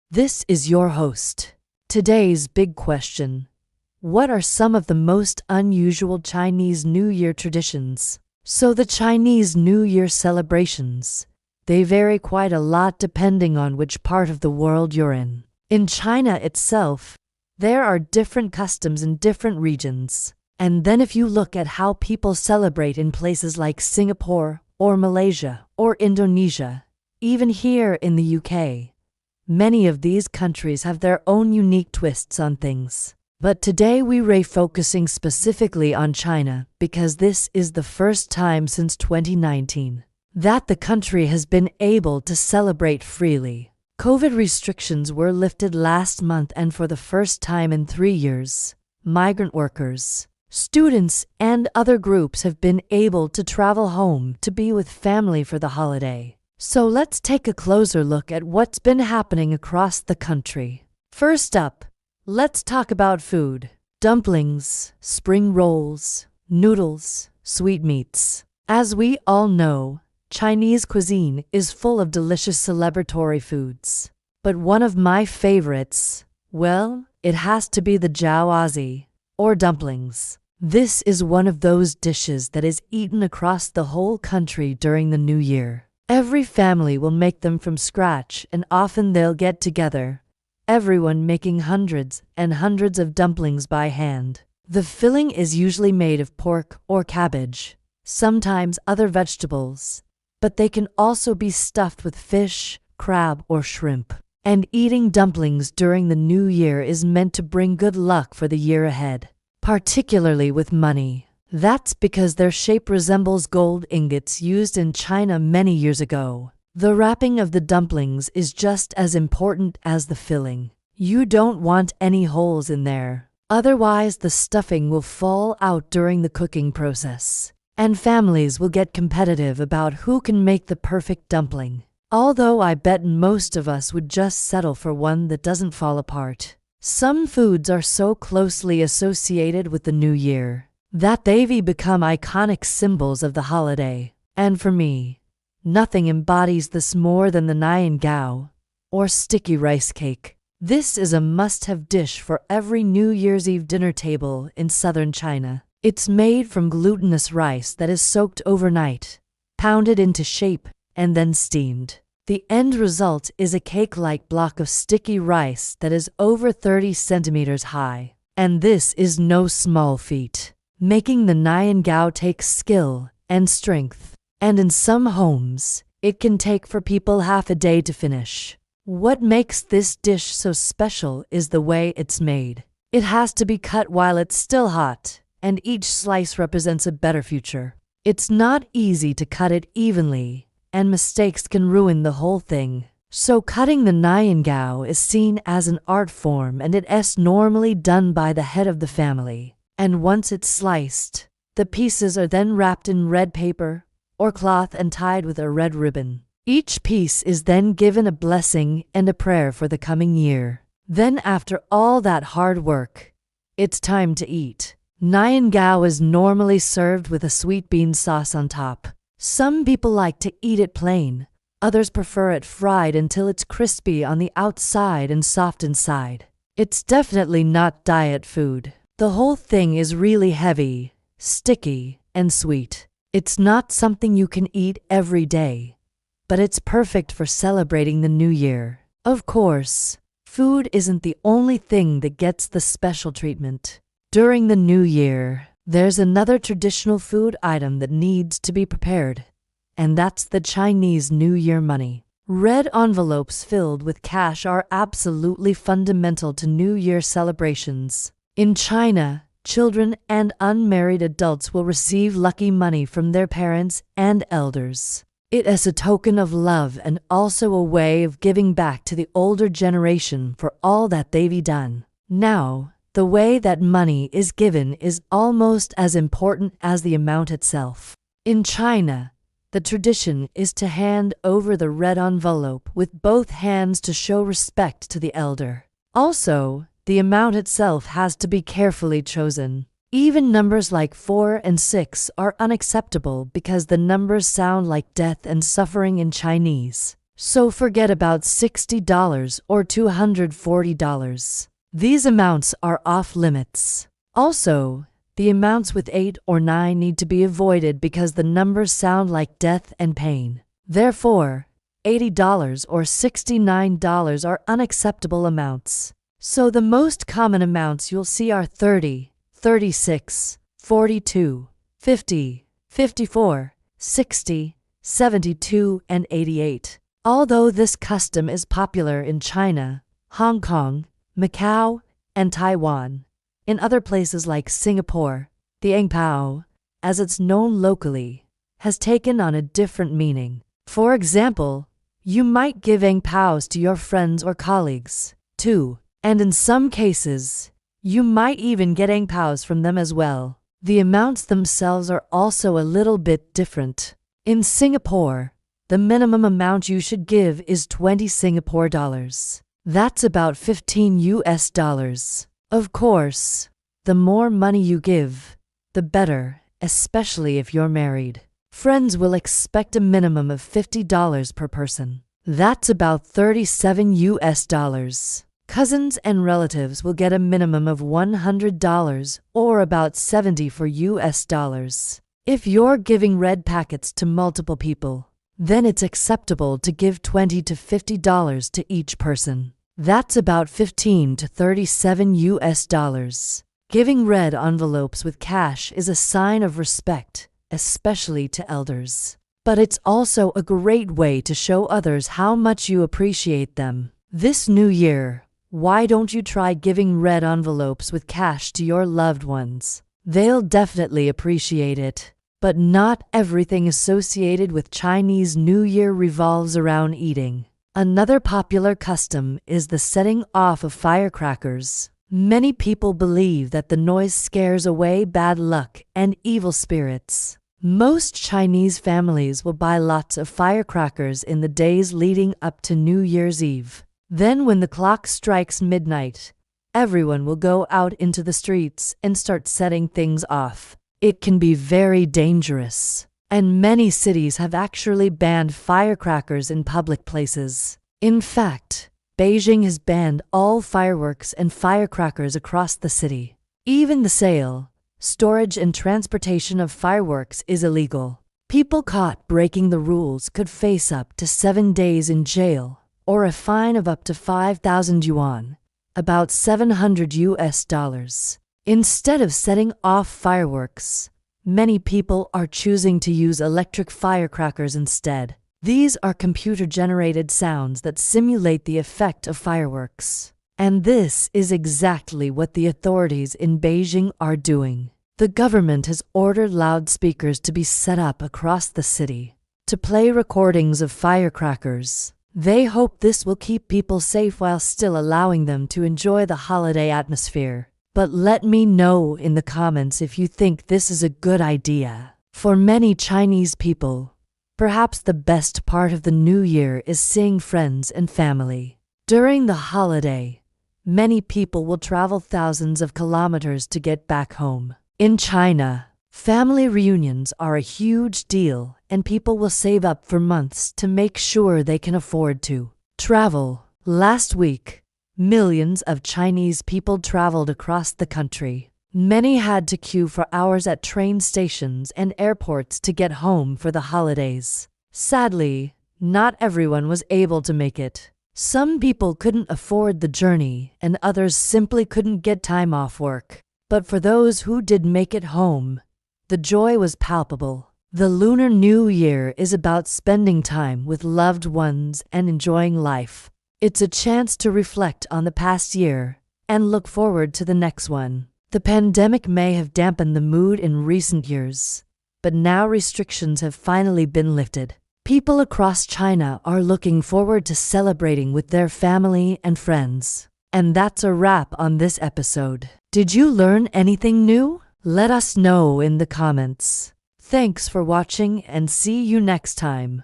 This is your host. Today's big question: what are some of the most unusual Chinese New Year traditions? So the Chinese New Year celebrations, they vary quite a lot depending on which part of the world you're in. In China itself, there are different customs in different regions. And then if you look at how people celebrate in places like Singapore or Malaysia or Indonesia, even here in the UK, many of these countries have their own unique twists on things. But today we're focusing specifically on China because this is the first time since 2019 that the country has been able to celebrate freely. COVID restrictions were lifted last month, and for the first time in 3 years, migrant workers, students, and other groups have been able to travel home to be with family for the holiday. So let's take a closer look at what's been happening across the country. First up, let's talk about food. Dumplings, spring rolls, noodles, sweetmeats. As we all know, Chinese cuisine is full of delicious celebratory foods. But one of my favorites, well, it has to be the jiaozi, or dumplings. This is one of those dishes that is eaten across the whole country during the New Year. Every family will make them from scratch, and often they'll get together, everyone making hundreds and hundreds of dumplings by hand. The filling is usually made of pork or cabbage, sometimes other vegetables, but they can also be stuffed with fish, crab, or shrimp. And eating dumplings during the New Year is meant to bring good luck for the year ahead, particularly with money. That's because their shape resembles gold ingots used in China many years ago. The wrapping of the dumplings is just as important as the filling. You don't want any holes in there, otherwise the stuffing will fall out during the cooking process, and families will get competitive about who can make the perfect dumpling. Although I bet most of us would just settle for one that doesn't fall apart. Some foods are so closely associated with the New Year that they've become iconic symbols of the holiday. And for me, nothing embodies this more than the nian-gao, or sticky rice cake. This is a must-have dish for every New Year's Eve dinner table in southern China. It's made from glutinous rice that is soaked overnight, pounded into shape, and then steamed. The end result is a cake-like block of sticky rice that is over 30 centimeters high. And this is no small feat. Making the nian-gao takes skill and strength, and in some homes, it can take for people half a day to finish. What makes this dish so special is the way it's made. It has to be cut while it's still hot, and each slice represents a better future. It's not easy to cut it evenly, and mistakes can ruin the whole thing. So cutting the nian-gao is seen as an art form, and it's normally done by the head of the family. And once it's sliced, the pieces are then wrapped in red paper or cloth and tied with a red ribbon. Each piece is then given a blessing and a prayer for the coming year. Then after all that hard work, it's time to eat. Nian-gao is normally served with a sweet bean sauce on top. Some people like to eat it plain, others prefer it fried until it's crispy on the outside and soft inside. It's definitely not diet food. The whole thing is really heavy, sticky, and sweet. It's not something you can eat every day, but it's perfect for celebrating the New Year. Of course, food isn't the only thing that gets the special treatment. During the New Year, there's another traditional food item that needs to be prepared, and that's the Chinese New Year money. Red envelopes filled with cash are absolutely fundamental to New Year celebrations. In China, children and unmarried adults will receive lucky money from their parents and elders. It is a token of love and also a way of giving back to the older generation for all that they've done. Now, the way that money is given is almost as important as the amount itself. In China, the tradition is to hand over the red envelope with both hands to show respect to the elder. Also, the amount itself has to be carefully chosen. Even numbers like 4 and 6 are unacceptable because the numbers sound like death and suffering in Chinese. So forget about $60 or $240. These amounts are off limits. Also, the amounts with 8 or 9 need to be avoided because the numbers sound like death and pain. Therefore, $80 or $69 are unacceptable amounts. So the most common amounts you'll see are 30, 36, 42, 50, 54, 60, 72, and 88. Although this custom is popular in China, Hong Kong, Macau, and Taiwan, in other places like Singapore, the Ang Pao, as it's known locally, has taken on a different meaning. For example, you might give Ang Paos to your friends or colleagues, too, and in some cases, you might even get Ang Paos from them as well. The amounts themselves are also a little bit different. In Singapore, the minimum amount you should give is 20 Singapore dollars. That's about $15. Of course, the more money you give, the better, especially if you're married. Friends will expect a minimum of $50 per person. That's about $37. Cousins and relatives will get a minimum of $100 or about $70 for US dollars. If you're giving red packets to multiple people, then it's acceptable to give $20 to $50 to each person. That's about $15 to $37. Giving red envelopes with cash is a sign of respect, especially to elders. But it's also a great way to show others how much you appreciate them. This new year, why don't you try giving red envelopes with cash to your loved ones? They'll definitely appreciate it. But not everything associated with Chinese New Year revolves around eating. Another popular custom is the setting off of firecrackers. Many people believe that the noise scares away bad luck and evil spirits. Most Chinese families will buy lots of firecrackers in the days leading up to New Year's Eve. Then when the clock strikes midnight, everyone will go out into the streets and start setting things off. It can be very dangerous, and many cities have actually banned firecrackers in public places. In fact, Beijing has banned all fireworks and firecrackers across the city. Even the sale, storage, and transportation of fireworks is illegal. People caught breaking the rules could face up to 7 days in jail or a fine of up to 5,000 yuan, about $700. Instead of setting off fireworks, many people are choosing to use electric firecrackers instead. These are computer-generated sounds that simulate the effect of fireworks. And this is exactly what the authorities in Beijing are doing. The government has ordered loudspeakers to be set up across the city to play recordings of firecrackers. They hope this will keep people safe while still allowing them to enjoy the holiday atmosphere. But let me know in the comments if you think this is a good idea. For many Chinese people, perhaps the best part of the new year is seeing friends and family. During the holiday, many people will travel thousands of kilometers to get back home. In China, family reunions are a huge deal, and people will save up for months to make sure they can afford to travel. Last week, millions of Chinese people traveled across the country. Many had to queue for hours at train stations and airports to get home for the holidays. Sadly, not everyone was able to make it. Some people couldn't afford the journey, and others simply couldn't get time off work. But for those who did make it home, the joy was palpable. The Lunar New Year is about spending time with loved ones and enjoying life. It's a chance to reflect on the past year and look forward to the next one. The pandemic may have dampened the mood in recent years, but now restrictions have finally been lifted. People across China are looking forward to celebrating with their family and friends. And that's a wrap on this episode. Did you learn anything new? Let us know in the comments. Thanks for watching and see you next time.